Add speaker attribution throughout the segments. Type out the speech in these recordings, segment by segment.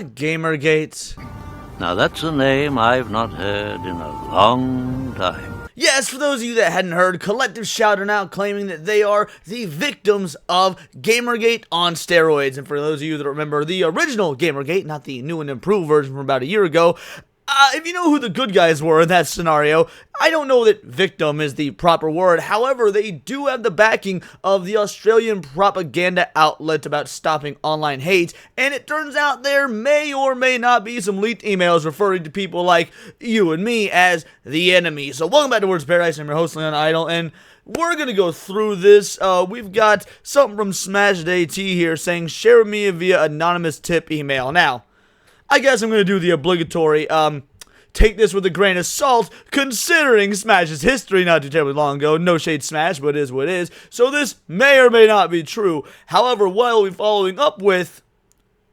Speaker 1: Gamergate.
Speaker 2: Now that's a name I've not heard in a long time.
Speaker 1: Yes, for those of you that hadn't heard, Collective Shout are now claiming that they are the victims of Gamergate on steroids. And for those of you that remember the original Gamergate, not the new and improved version from about a year ago, if you know who the good guys were in that scenario, I don't know that victim is the proper word. However, they do have the backing of the Australian propaganda outlet about stopping online hate, and it turns out there may or may not be some leaked emails referring to people like you and me as the enemy. So welcome back to Words Paradise. I'm your host, Leon Idle, and we're going to go through this. We've got something from SmashedAT here saying, share with me via anonymous tip email. Now, I guess I'm going to do the obligatory, take this with a grain of salt, considering Smash's history not too terribly long ago. No shade Smash, but it is what it is. So this may or may not be true. However, what I'll be following up with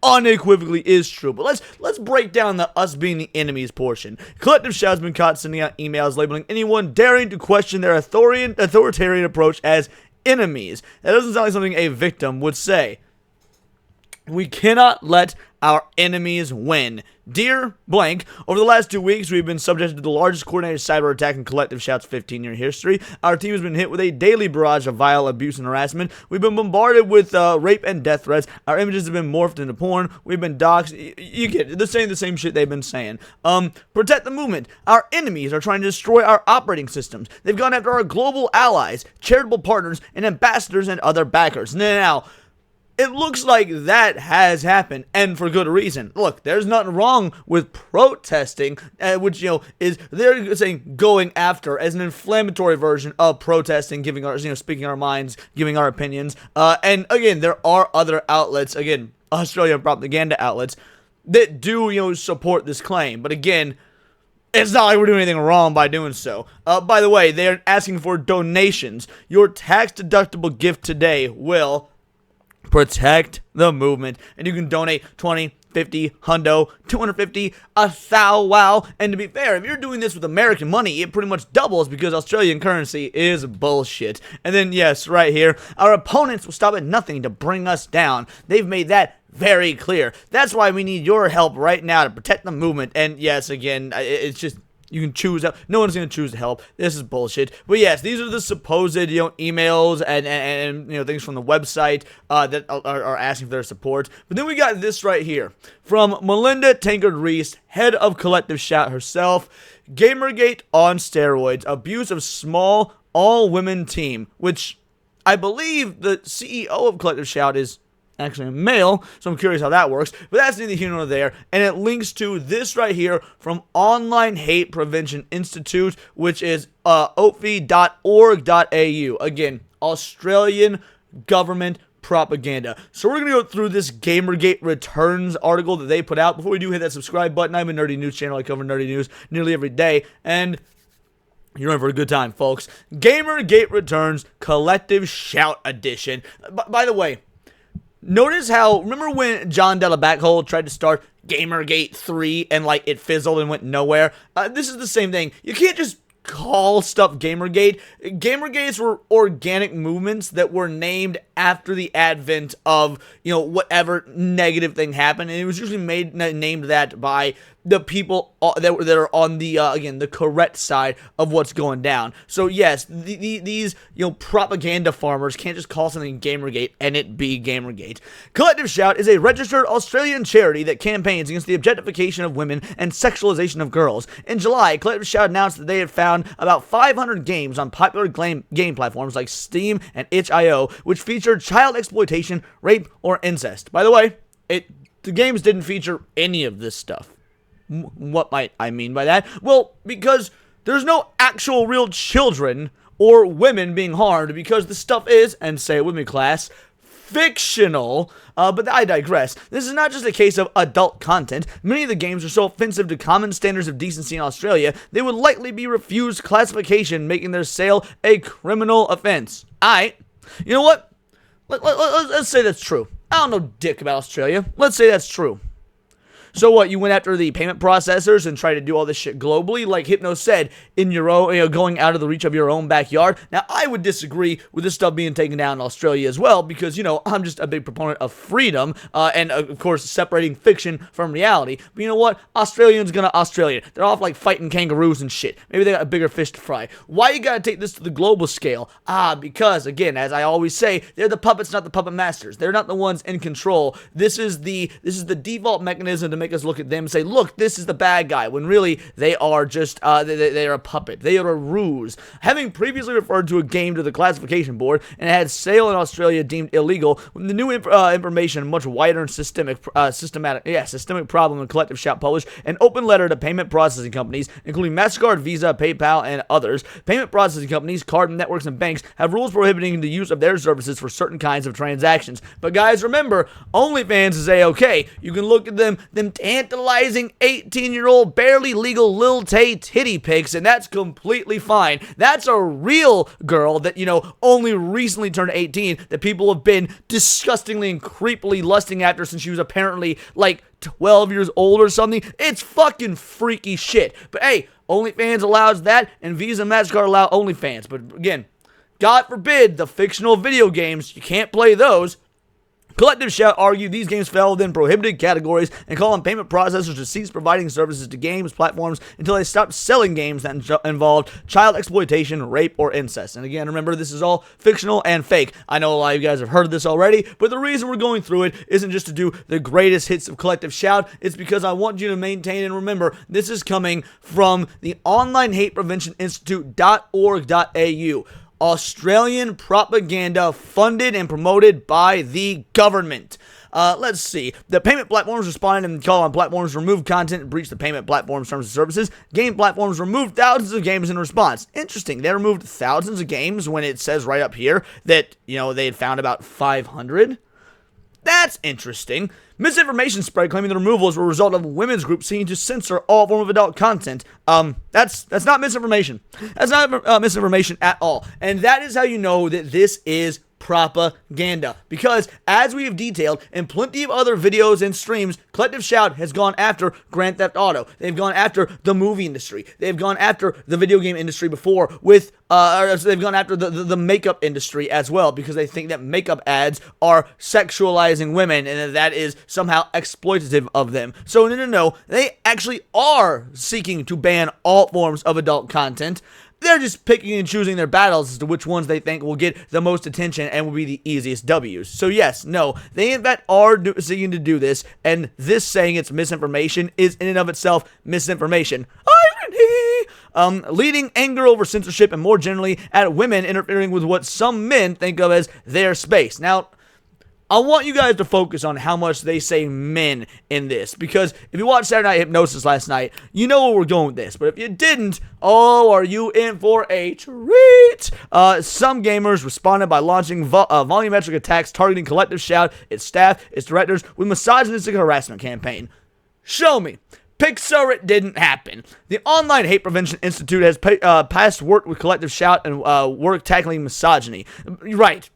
Speaker 1: unequivocally is true. But let's break down the us being the enemies portion. Collective Shout has been caught sending out emails labeling anyone daring to question their authoritarian approach as enemies. That doesn't sound like something a victim would say. We cannot let our enemies win. Dear blank, over the last 2 weeks, we've been subjected to the largest coordinated cyber attack in Collective Shout's 15-year history. Our team has been hit with a daily barrage of vile abuse and harassment. We've been bombarded with rape and death threats. Our images have been morphed into porn. We've been doxxed. You get it. They're saying the same shit they've been saying. Protect the movement. Our enemies are trying to destroy our operating systems. They've gone after our global allies, charitable partners, and ambassadors and other backers. Now, it looks like that has happened, and for good reason. Look, there's nothing wrong with protesting, which, is, they're saying going after as an inflammatory version of protesting, giving our, speaking our minds, giving our opinions. And again, there are other outlets, again, Australian propaganda outlets, that do, support this claim. But again, it's not like we're doing anything wrong by doing so. By the way, they're asking for donations. Your tax-deductible gift today will protect the movement, and you can donate 20, 50, hundo, 250, wow. And to be fair, if you're doing this with American money, it pretty much doubles because Australian currency is bullshit. And then, yes, right here, our opponents will stop at nothing to bring us down. They've made that very clear. That's why we need your help right now to protect the movement. And yes, again, it's just, you can choose out. No one's going to choose to help. This is bullshit. But yes, these are the supposed, emails and things from the website that are asking for their support. But then we got this right here from Melinda Tankard-Reese, head of Collective Shout herself. Gamergate on steroids. Abuse of small all-women team, which I believe the CEO of Collective Shout is actually a male, so I'm curious how that works, but that's neither here nor there. And it links to this right here from Online Hate Prevention Institute, which is otfi.org.au. Again, Australian government propaganda. So we're going to go through this Gamergate Returns article that they put out. Before we do, hit that subscribe button. I'm a nerdy news channel. I cover nerdy news nearly every day, and you're in for a good time, folks. Gamergate Returns Collective Shout Edition. By the way, notice how, remember when John Della Backhole tried to start Gamergate 3 and it fizzled and went nowhere? This is the same thing. You can't just call stuff Gamergate. Gamergates were organic movements that were named after the advent of, whatever negative thing happened, and it was usually named that by the people that are on the, again, the correct side of what's going down. So yes, these, propaganda farmers can't just call something Gamergate and it be Gamergate. Collective Shout is a registered Australian charity that campaigns against the objectification of women and sexualization of girls. In July, Collective Shout announced that they had found about 500 games on popular game platforms like Steam and itch.io, which featured child exploitation, rape, or incest. By the way, the games didn't feature any of this stuff. What might I mean by that? Well, because there's no actual real children or women being harmed, because the stuff is, and say it with me class, fictional. But I digress. This is not just a case of adult content. Many of the games are so offensive to common standards of decency in Australia, they would likely be refused classification, making their sale a criminal offense. You know what? Let's say that's true. I don't know dick about Australia. Let's say that's true. So what, you went after the payment processors and tried to do all this shit globally, like Hypno said, in your own, going out of the reach of your own backyard? Now, I would disagree with this stuff being taken down in Australia as well, because, I'm just a big proponent of freedom, and of course, separating fiction from reality. But you know what? Australians gonna Australia. They're off like fighting kangaroos and shit. Maybe they got a bigger fish to fry. Why you gotta take this to the global scale? Because, again, as I always say, they're the puppets, not the puppet masters. They're not the ones in control. This is the default mechanism to make us look at them and say, look, this is the bad guy, when really they are just, they are a puppet. They are a ruse. Having previously referred to a game to the classification board and had sale in Australia deemed illegal, when the new information, much wider and systemic problem, and Collective Shout published an open letter to payment processing companies, including MasterCard, Visa, PayPal, and others. Payment processing companies, card networks, and banks have rules prohibiting the use of their services for certain kinds of transactions. But guys, remember, OnlyFans is A-okay. You can look at them tantalizing 18-year-old, barely legal Lil Tay titty pics, and that's completely fine. That's a real girl that, only recently turned 18, that people have been disgustingly and creepily lusting after since she was apparently, 12 years old or something. It's fucking freaky shit. But hey, OnlyFans allows that, and Visa and MasterCard allow OnlyFans. But again, God forbid, the fictional video games, you can't play those. Collective Shout argued these games fell within prohibited categories and call on payment processors to cease providing services to games platforms until they stop selling games that involved child exploitation, rape, or incest. And again, remember, this is all fictional and fake. I know a lot of you guys have heard of this already, but the reason we're going through it isn't just to do the greatest hits of Collective Shout. It's because I want you to maintain and remember this is coming from the Online Hate Prevention Institute.org.au. Australian propaganda funded and promoted by the government. Let's see. The payment platforms responded and called on platforms to remove content and breach the payment platform's terms and services. Game platforms removed thousands of games in response. Interesting. They removed thousands of games when it says right up here that, they had found about 500. That's interesting. Misinformation spread claiming the removals were a result of women's groups seeking to censor all form of adult content. That's not misinformation. That's not misinformation at all. And that is how you know that this is propaganda, because as we have detailed in plenty of other videos and streams, Collective Shout has gone after Grand Theft Auto. They've gone after the movie industry. They've gone after the video game industry before with they've gone after the makeup industry as well, because they think that makeup ads are sexualizing women and that is somehow exploitative of them. So no, they actually are seeking to ban all forms of adult content. They're just picking and choosing their battles as to which ones they think will get the most attention and will be the easiest W's. So yes, no, they in fact are seeking to do this, and this saying it's misinformation is in and of itself misinformation. Irony! Leading anger over censorship and more generally at women interfering with what some men think of as their space. Now, I want you guys to focus on how much they say men in this, because if you watched Saturday Night Hypnosis last night, you know where we're going with this. But if you didn't, are you in for a treat? Some gamers responded by launching volumetric attacks targeting Collective Shout, its staff, its directors, with misogynistic harassment campaign. Show me. Pixar, it didn't happen. The Online Hate Prevention Institute has past work with Collective Shout and work tackling misogyny. Right.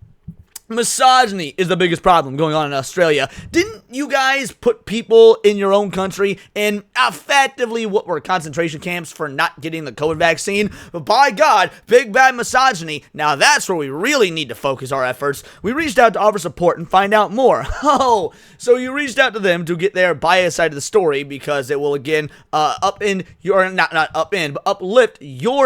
Speaker 1: Misogyny is the biggest problem going on in Australia. Didn't you guys put people in your own country in effectively what were concentration camps for not getting the COVID vaccine? But by God, big bad misogyny. Now that's where we really need to focus our efforts. We reached out to offer support and find out more. Oh, so you reached out to them to get their biased side of the story because it will again uplift your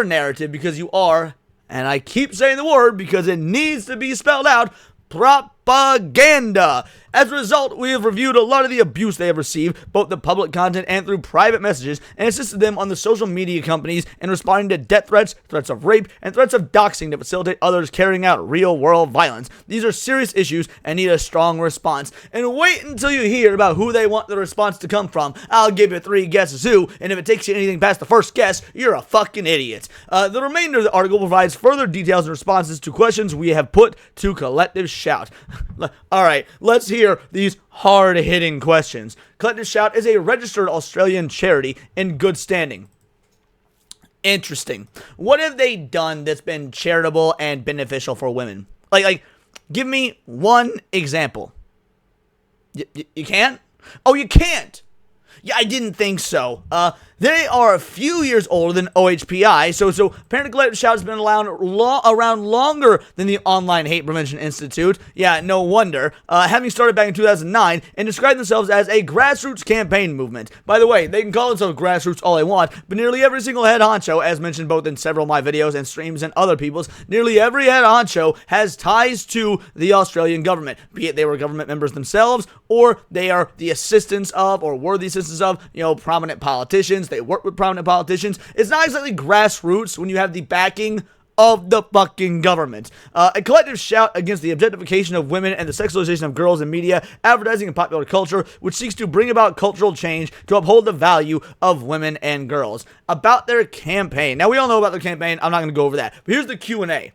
Speaker 1: narrative, because you are, and I keep saying the word because it needs to be spelled out, propaganda. As a result, we have reviewed a lot of the abuse they have received, both the public content and through private messages, and assisted them on the social media companies in responding to death threats, threats of rape, and threats of doxing to facilitate others carrying out real-world violence. These are serious issues and need a strong response. And wait until you hear about who they want the response to come from. I'll give you 3 guesses who, and if it takes you anything past the first guess, you're a fucking idiot. The remainder of the article provides further details and responses to questions we have put to Collective Shout. Alright, let's hear these hard-hitting questions. Collective Shout is a registered Australian charity in good standing. Interesting. What have they done that's been charitable and beneficial for women? Like, give me one example. You can't? Oh, you can't? Yeah, I didn't think so. They are a few years older than OHPI, so Parent Collective Shout has been around longer than the Online Hate Prevention Institute. Yeah, no wonder. Having started back in 2009 and described themselves as a grassroots campaign movement. By the way, they can call themselves grassroots all they want, but nearly every single head honcho, as mentioned both in several of my videos and streams and other people's, nearly every head honcho has ties to the Australian government, be it they were government members themselves, or they are the assistants of, or were the assistants of, prominent politicians. They work with prominent politicians. It's not exactly grassroots when you have the backing of the fucking government. A collective shout against the objectification of women and the sexualization of girls in media, advertising, and popular culture, which seeks to bring about cultural change to uphold the value of women and girls. About their campaign. Now, we all know about their campaign. I'm not going to go over that. But here's the Q&A.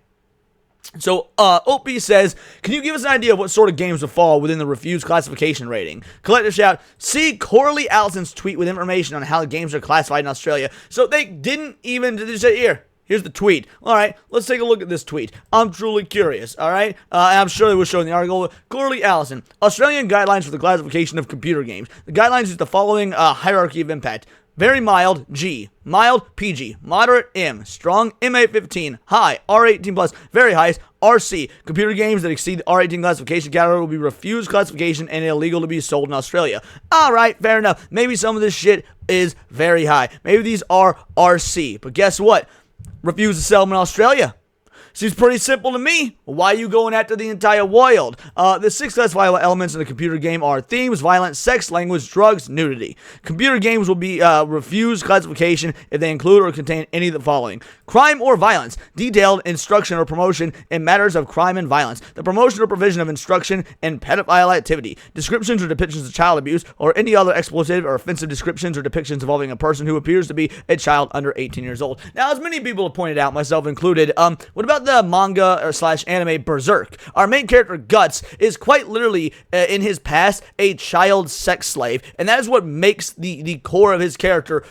Speaker 1: So, OP says, can you give us an idea of what sort of games will fall within the refused classification rating? Collective shout, see Corley Allison's tweet with information on how the games are classified in Australia. So they didn't even, they just said, here's the tweet. Alright, let's take a look at this tweet. I'm truly curious, alright? I'm sure they will show in the article. Corley Allison, Australian guidelines for the classification of computer games. The guidelines use the following hierarchy of impact. Very mild, G. Mild, PG. Moderate, M. Strong, MA15. High, R18+. Very high, RC. Computer games that exceed the R18 classification category will be refused classification and illegal to be sold in Australia. Alright, fair enough. Maybe some of this shit is very high. Maybe these are RC. But guess what? Refuse to sell them in Australia. Seems pretty simple to me. Why are you going after the entire world? The 6 classifiable elements in the computer game are themes, violence, sex, language, drugs, nudity. Computer games will be refused classification if they include or contain any of the following. Crime or violence. Detailed instruction or promotion in matters of crime and violence. The promotion or provision of instruction in pedophile activity. Descriptions or depictions of child abuse or any other exploitative or offensive descriptions or depictions involving a person who appears to be a child under 18 years old. Now, as many people have pointed out, myself included, what about the manga or / anime Berserk? Our main character Guts is quite literally in his past a child sex slave, and that is what makes the core of his character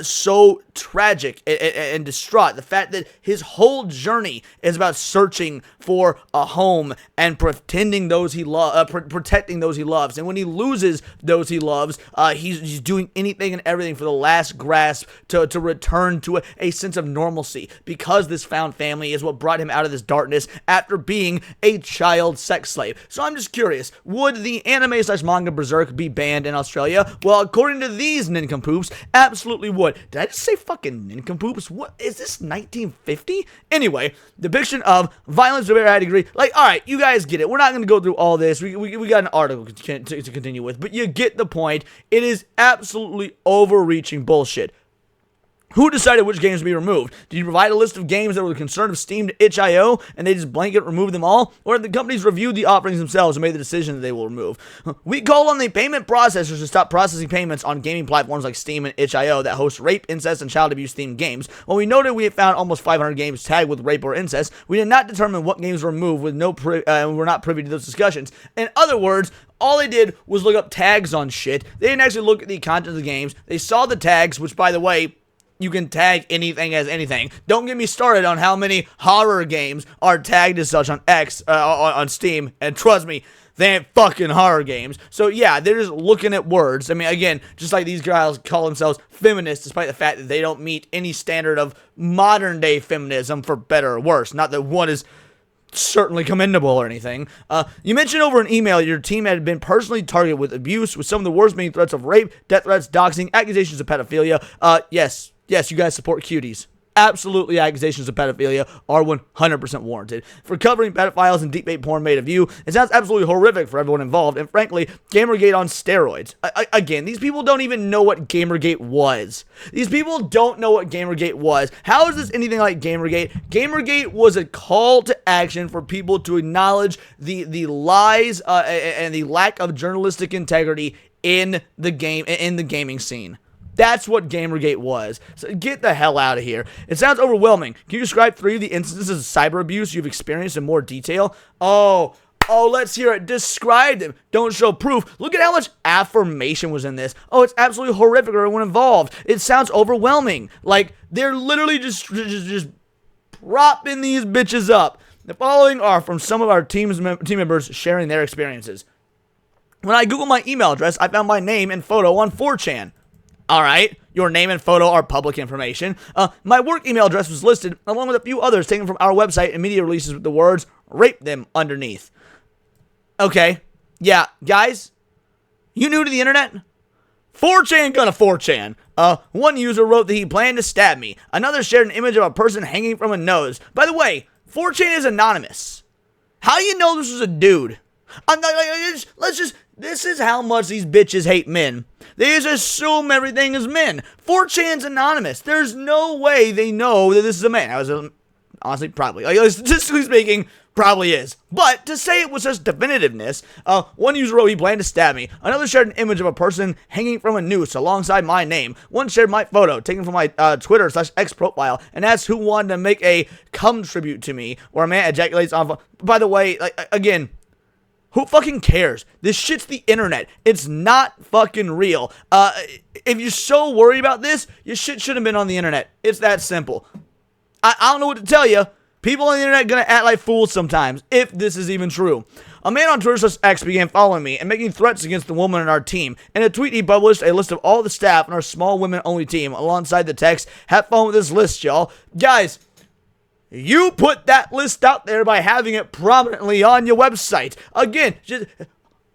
Speaker 1: so tragic and distraught. The fact that his whole journey is about searching for a home and protecting those he loves, and when he loses those he loves, he's doing anything and everything for the last grasp to return to a sense of normalcy, because this found family is what brought him out of this darkness after being a child sex slave. So I'm just curious, would the anime / manga Berserk be banned in Australia? Well, according to these nincompoops, absolutely would. Did I just say fucking nincompoops? What is this, 1950? Anyway, depiction of violence to a very high degree. Like, alright, you guys get it. We're not going to go through all this. We got an article to continue with, but you get the point. It is absolutely overreaching bullshit. Who decided which games to be removed? Did you provide a list of games that were the concern of Steam to itch.io and they just blanket removed them all? Or have the companies reviewed the offerings themselves and made the decision that they will remove? We call on the payment processors to stop processing payments on gaming platforms like Steam and itch.io that host rape, incest, and child abuse themed games. When we noted we had found almost 500 games tagged with rape or incest, we did not determine what games were removed with we're not privy to those discussions. In other words, all they did was look up tags on shit. They didn't actually look at the content of the games. They saw the tags, which, by the way, you can tag anything as anything. Don't get me started on how many horror games are tagged as such on on Steam, and trust me, they ain't fucking horror games. So yeah, they're just looking at words. I mean, again, just like these guys call themselves feminists, despite the fact that they don't meet any standard of modern day feminism, for better or worse. Not that one is certainly commendable or anything. You mentioned over an email your team had been personally targeted with abuse, with some of the worst being threats of rape, death threats, doxing, accusations of pedophilia. Yes, you guys support cuties. Absolutely, accusations of pedophilia are 100% warranted. For covering pedophiles and deepfake porn made of you, it sounds absolutely horrific for everyone involved, and frankly, Gamergate on steroids. Again, these people don't even know what Gamergate was. These people don't know what Gamergate was. How is this anything like Gamergate? Gamergate was a call to action for people to acknowledge the lies and the lack of journalistic integrity in the gaming scene. That's what Gamergate was. So get the hell out of here. It sounds overwhelming. Can you describe 3 of the instances of cyber abuse you've experienced in more detail? Oh, let's hear it. Describe them. Don't show proof. Look at how much affirmation was in this. Oh, it's absolutely horrific for everyone involved. It sounds overwhelming. Like, they're literally just propping these bitches up. The following are from some of our team members sharing their experiences. When I Googled my email address, I found my name and photo on 4chan. All right, your name and photo are public information. My work email address was listed along with a few others taken from our website and media releases with the words "rape them" underneath. Okay, yeah, guys, you new to the internet? 4chan gonna 4chan. One user wrote that he planned to stab me. Another shared an image of a person hanging from a nose. By the way, 4chan is anonymous. How do you know this was a dude? This is how much these bitches hate men. They just assume everything is men. 4chan's anonymous. There's no way they know that this is a man. I was honestly probably, statistically speaking, probably is. But to say it with such definitiveness, one user wrote he planned to stab me. Another shared an image of a person hanging from a noose alongside my name. One shared my photo taken from my Twitter/X profile and asked who wanted to make a cum tribute to me where a man ejaculates on. By the way, again, who fucking cares? This shit's the internet. It's not fucking real. If you're so worried about this, your shit should have been on the internet. It's that simple. I don't know what to tell you. People on the internet gonna act like fools sometimes, if this is even true. A man on Twitter/X began following me and making threats against the woman on our team. In a tweet, he published a list of all the staff on our small women-only team. Alongside the text, have fun with this list, y'all. Guys, you put that list out there by having it prominently on your website. Again, just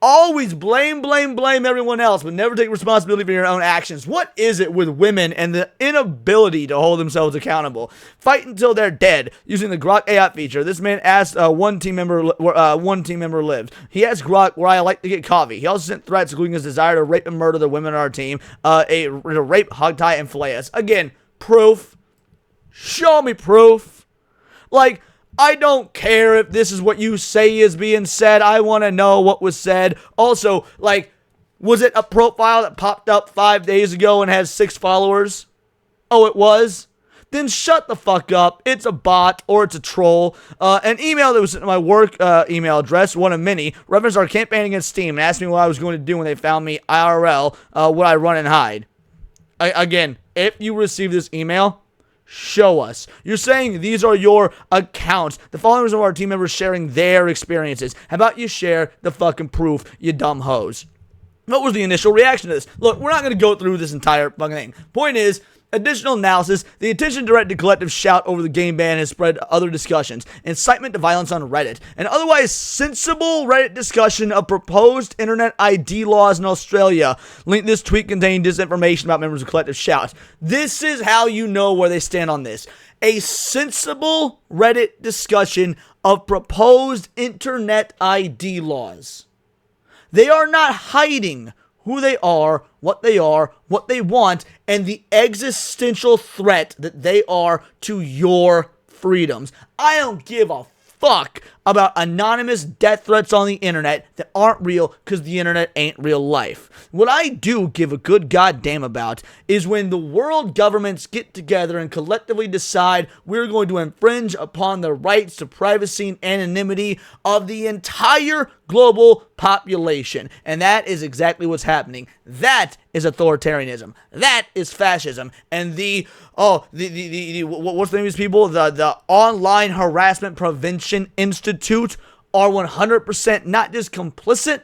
Speaker 1: always blame everyone else, but never take responsibility for your own actions. What is it with women and the inability to hold themselves accountable? Fight until they're dead. Using the Grok AI feature, this man asked one team member lived. He asked Grok where I like to get coffee. He also sent threats, including his desire to rape and murder the women on our team, to rape, hog tie, and fillet us. Again, proof. Show me proof. I don't care if this is what you say is being said. I want to know what was said. Also, was it a profile that popped up 5 days ago and has 6 followers? Oh, it was? Then shut the fuck up. It's a bot or it's a troll. An email that was sent to my work email address, one of many, referenced our campaign against Steam and asked me what I was going to do when they found me IRL. Would I run and hide? Again, if you receive this email, show us. You're saying these are your accounts, the followers of our team members sharing their experiences. How about you share the fucking proof, you dumb hoes? What was the initial reaction to this? Look, we're not going to go through this entire fucking thing. Point is, additional analysis, the attention-directed collective shout over the game ban has spread to other discussions, incitement to violence on Reddit, an otherwise sensible Reddit discussion of proposed internet ID laws in Australia. Link this tweet contained disinformation about members of collective shout. This is how you know where they stand on this. A sensible Reddit discussion of proposed internet ID laws. They are not hiding who they are, what they want, and the existential threat that they are to your freedoms. I don't give a fuck about anonymous death threats on the internet that aren't real because the internet ain't real life. What I do give a good goddamn about is when the world governments get together and collectively decide we're going to infringe upon the rights to privacy and anonymity of the entire global population. And that is exactly what's happening. That is authoritarianism. That is fascism. And what's the name of these people? The Online Harassment Prevention Institute are 100% not just complicit,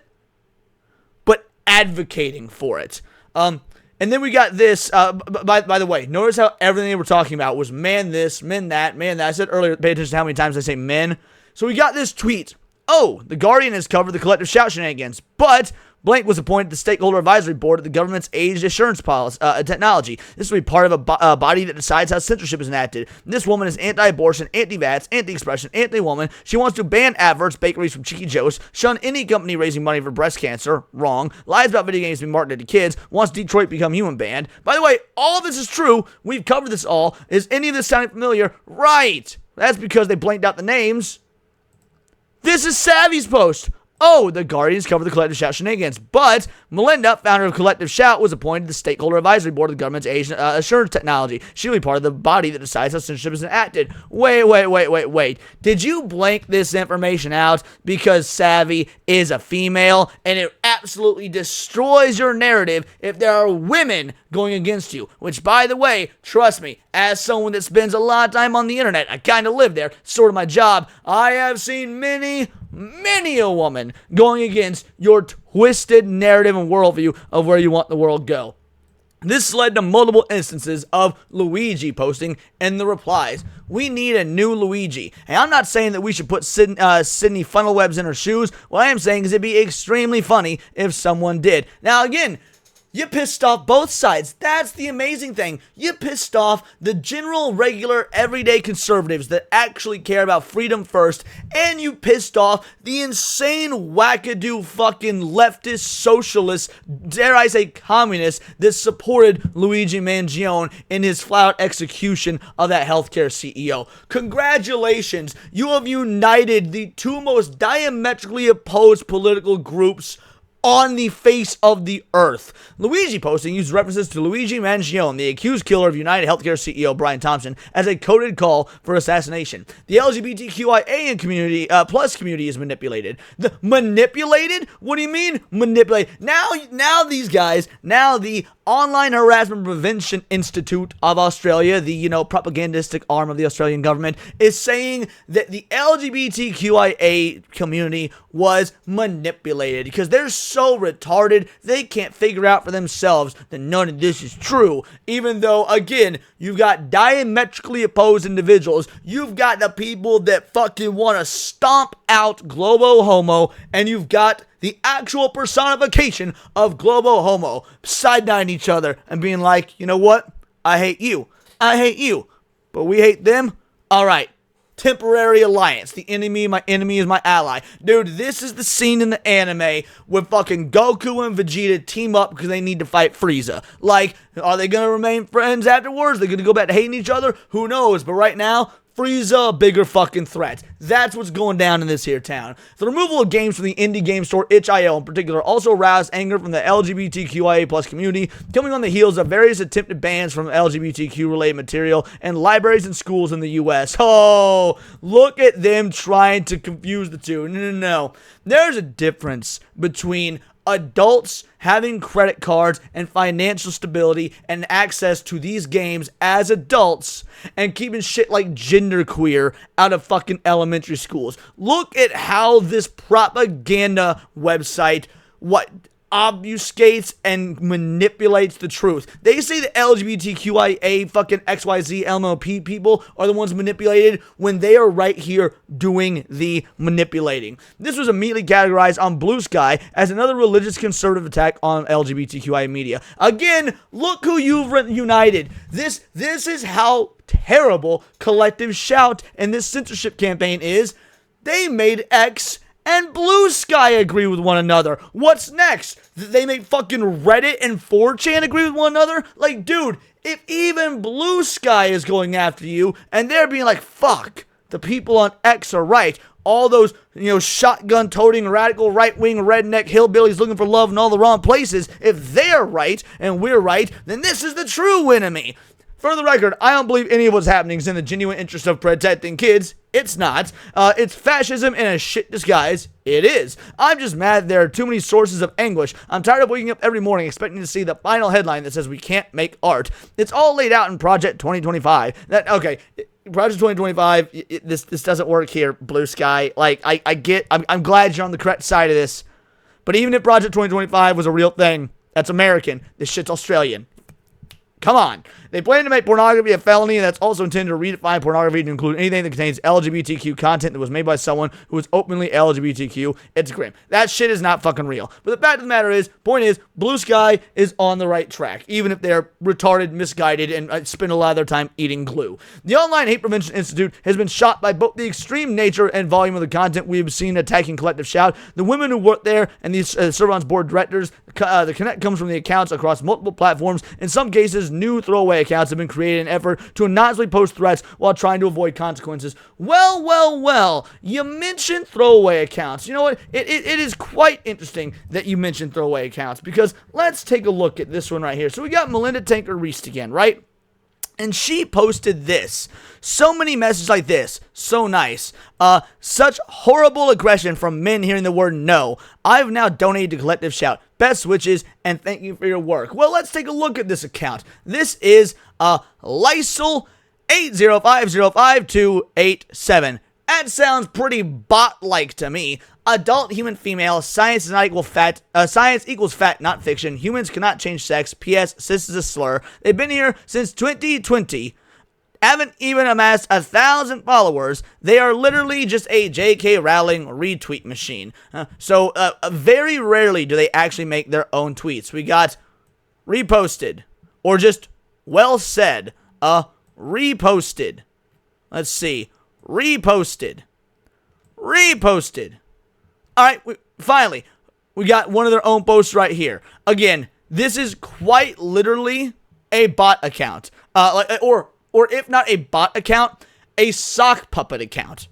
Speaker 1: but advocating for it. And then we got this, by the way, notice how everything they were talking about was man this, men that, man that. I said earlier, pay attention to how many times I say men. So we got this tweet. Oh, The Guardian has covered the collective shout shenanigans, but blank was appointed to the Stakeholder Advisory Board of the government's age assurance policy, technology. This will be part of a body that decides how censorship is enacted. This woman is anti-abortion, anti-vax, anti-expression, anti-woman. She wants to ban adverts, bakeries from Cheeky Joe's, shun any company raising money for breast cancer, wrong, lies about video games being marketed to kids, wants Detroit Become Human banned. By the way, all of this is true. We've covered this all. Is any of this sounding familiar? Right. That's because they blanked out the names. This is Savvy's post. Oh, the Guardians covered the collective shout shenanigans, but Melinda, founder of Collective Shout, was appointed to the Stakeholder Advisory Board of the government's age assurance technology. She'll be part of the body that decides how censorship is enacted. Wait. Did you blank this information out because Savvy is a female, and it absolutely destroys your narrative if there are women going against you? Which, by the way, trust me, as someone that spends a lot of time on the internet, I kind of live there, sort of my job, I have seen many a woman going against your twisted narrative and worldview of where you want the world to go. This led to multiple instances of Luigi posting in the replies. We need a new Luigi. And I'm not saying that we should put Sydney Funnelwebs in her shoes. What I am saying is it'd be extremely funny if someone did. Now again, you pissed off both sides. That's the amazing thing. You pissed off the general, regular, everyday conservatives that actually care about freedom first, and you pissed off the insane, wackadoo, fucking leftist, socialist, dare I say communist, that supported Luigi Mangione in his flat-out execution of that healthcare CEO. Congratulations. You have united the two most diametrically opposed political groups on the face of the earth. Luigi posting used references to Luigi Mangione, the accused killer of United Healthcare CEO Brian Thompson, as a coded call for assassination. The LGBTQIA and community plus community is manipulated. Manipulated? What do you mean manipulate? Now these guys, now the Online Harassment Prevention Institute of Australia, the, propagandistic arm of the Australian government, is saying that the LGBTQIA community was manipulated because they're so retarded they can't figure out for themselves that none of this is true. Even though, again, you've got diametrically opposed individuals. You've got the people that fucking want to stomp out Globo Homo, and you've got the actual personification of Globo Homo side-eyeing each other and being like, you know what? I hate you. I hate you. But we hate them? Alright. Temporary alliance. The enemy, my enemy is my ally. Dude, this is the scene in the anime when fucking Goku and Vegeta team up because they need to fight Frieza. Like, are they gonna remain friends afterwards? They're gonna go back to hating each other? Who knows? But right now, Frieza, a bigger fucking threat. That's what's going down in this here town. The removal of games from the indie game store itch.io in particular also aroused anger from the LGBTQIA plus community, coming on the heels of various attempted bans from LGBTQ related material and libraries and schools in the US. Oh, look at them trying to confuse the two. No. There's a difference between adults having credit cards and financial stability and access to these games as adults and keeping shit like genderqueer out of fucking elementary schools. Look at how this propaganda website obfuscates and manipulates the truth. They say the LGBTQIA fucking XYZ LMOP people are the ones manipulated when they are right here doing the manipulating. This was immediately categorized on Blue Sky as another religious conservative attack on LGBTQIA media. Again, look who you've united. This is how terrible Collective Shout and this censorship campaign is. They made X and Blue Sky agree with one another. What's next? They make fucking Reddit and 4chan agree with one another? Like, dude, if even Blue Sky is going after you and they're being like, fuck, the people on X are right. All those, shotgun-toting, radical, right-wing, redneck hillbillies looking for love in all the wrong places, if they're right and we're right, then this is the true enemy. For the record, I don't believe any of what's happening is in the genuine interest of protecting kids. It's not. It's fascism in a shit disguise. It is. I'm just mad there are too many sources of anguish. I'm tired of waking up every morning expecting to see the final headline that says we can't make art. It's all laid out in Project 2025. Project 2025, this doesn't work here, Blue Sky. Like, I'm glad you're on the correct side of this. But even if Project 2025 was a real thing, that's American. This shit's Australian. Come on. They plan to make pornography a felony, and that's also intended to redefine pornography to include anything that contains LGBTQ content that was made by someone who is openly LGBTQ. It's grim. That shit is not fucking real. But the fact of the matter is, point is, Blue Sky is on the right track, even if they're retarded, misguided, and spend a lot of their time eating glue. The Online Hate Prevention Institute has been shocked by both the extreme nature and volume of the content we've seen attacking Collective Shout, the women who work there, and these Servon's board directors. The connect comes from the accounts across multiple platforms. In some cases, new throwaway accounts have been created in an effort to anonymously post threats while trying to avoid consequences. Well, you mentioned throwaway accounts. You know what? It is quite interesting that you mentioned throwaway accounts, because let's take a look at this one right here. So we got Melinda Tanker Reist again, right? And she posted this. So many messages like this. So nice. Such horrible aggression from men hearing the word no. I've now donated to Collective Shout. Best wishes and thank you for your work. Well, let's take a look at this account. This is Lysel 805052887. That sounds pretty bot-like to me. adult human female, science is not equal fat, science equals fat, not fiction. Humans cannot change sex. P.S. Cis is a slur. They've been here since 2020. Haven't even amassed 1,000 followers. They are literally just a J.K. Rowling retweet machine. So very rarely do they actually make their own tweets. We got reposted, or just well said. Reposted. Let's see. Reposted. Alright, finally, we got one of their own posts right here. Again, this is quite literally a bot account. Or if not a bot account, a sock puppet account.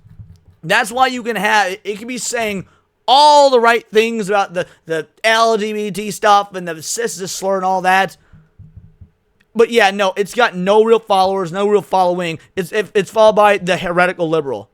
Speaker 1: That's why you can have, it can be saying all the right things about the LGBT stuff and the cis slur and all that. But yeah, no, it's got no real followers, no real following. It's followed by the heretical liberal.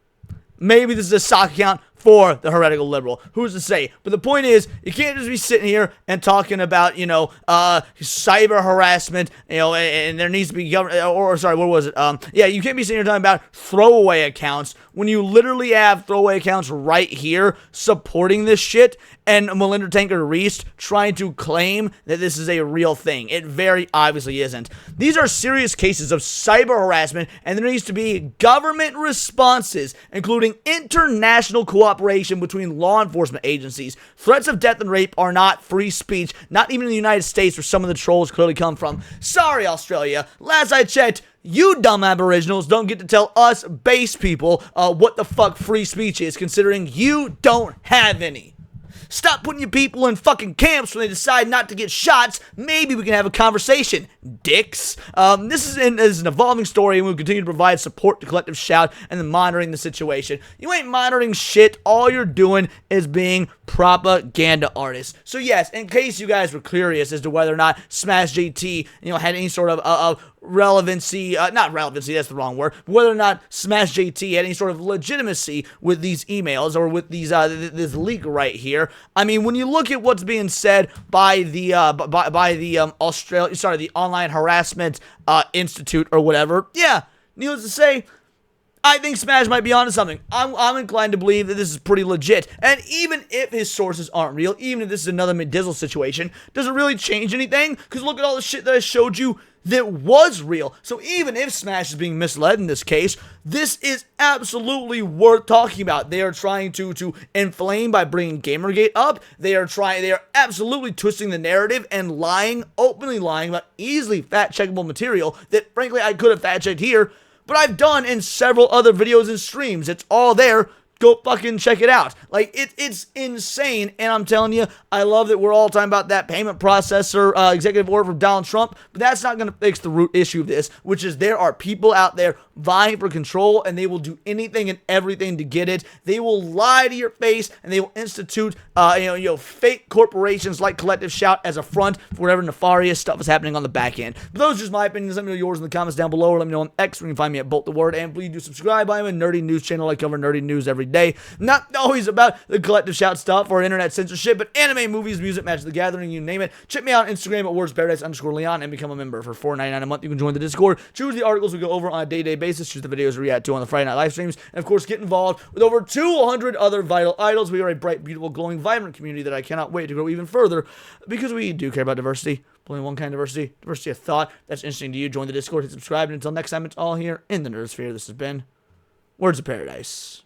Speaker 1: Maybe this is a sock account for the heretical liberal. Who's to say? But the point is, you can't just be sitting here and talking about, cyber harassment, and there needs to be government, what was it? Yeah, you can't be sitting here talking about throwaway accounts when you literally have throwaway accounts right here supporting this shit, and Melinda Tanker Reese trying to claim that this is a real thing. It very obviously isn't. These are serious cases of cyber harassment, and there needs to be government responses, including international cooperation between law enforcement agencies. Threats of death and rape are not free speech, not even in the United States, where some of the trolls clearly come from. Sorry, Australia. Last I checked, you dumb aboriginals don't get to tell us base people what the fuck free speech is, considering you don't have any. Stop putting your people in fucking camps when they decide not to get shots. Maybe we can have a conversation, dicks. This is an evolving story, and we'll continue to provide support to Collective Shout and then monitoring the situation. You ain't monitoring shit. All you're doing is being propaganda artists. So yes, in case you guys were curious as to whether or not Smash JT, had any sort of relevancy, not relevancy, that's the wrong word, but whether or not Smash JT had any sort of legitimacy with these emails or with these this leak right here. I mean, when you look at what's being said by the the Online Harassment Institute or whatever, yeah, needless to say, I think Smash might be onto something. I'm inclined to believe that this is pretty legit. And even if his sources aren't real, even if this is another Medizzle situation, does it really change anything? Because look at all the shit that I showed you that was real. So even if Smash is being misled in this case, this is absolutely worth talking about. They are trying to inflame by bringing Gamergate up. They are absolutely twisting the narrative and openly lying about easily fact-checkable material that frankly I could have fact-checked here, but I've done in several other videos and streams. It's all there. Go fucking check it out. Like, it's insane, and I'm telling you, I love that we're all talking about that payment processor executive order from Donald Trump, but that's not going to fix the root issue of this, which is there are people out there vying for control, and they will do anything and everything to get it. They will lie to your face, and they will institute, fake corporations like Collective Shout as a front for whatever nefarious stuff is happening on the back end. But those are just my opinions. Let me know yours in the comments down below, or let me know on X, where you can find me at Bolt the Word, and please do subscribe. I am a nerdy news channel. I cover nerdy news every day. Not always about the Collective Shout stuff or internet censorship, but anime, movies, music, Magic the Gathering, you name it. Check me out on Instagram at wordsparadise_Leon and become a member for $4.99 a month. You can join the Discord, choose the articles we go over on a day-to-day basis, choose the videos we react to on the Friday night live streams, and of course get involved with over 200 other vital idols. We are a bright, beautiful, glowing, vibrant community that I cannot wait to grow even further because we do care about diversity. Only one kind of diversity of thought. That's interesting to you. Join the Discord, hit subscribe, and until next time, it's all here in the Nerdsphere. This has been Words of Paradise.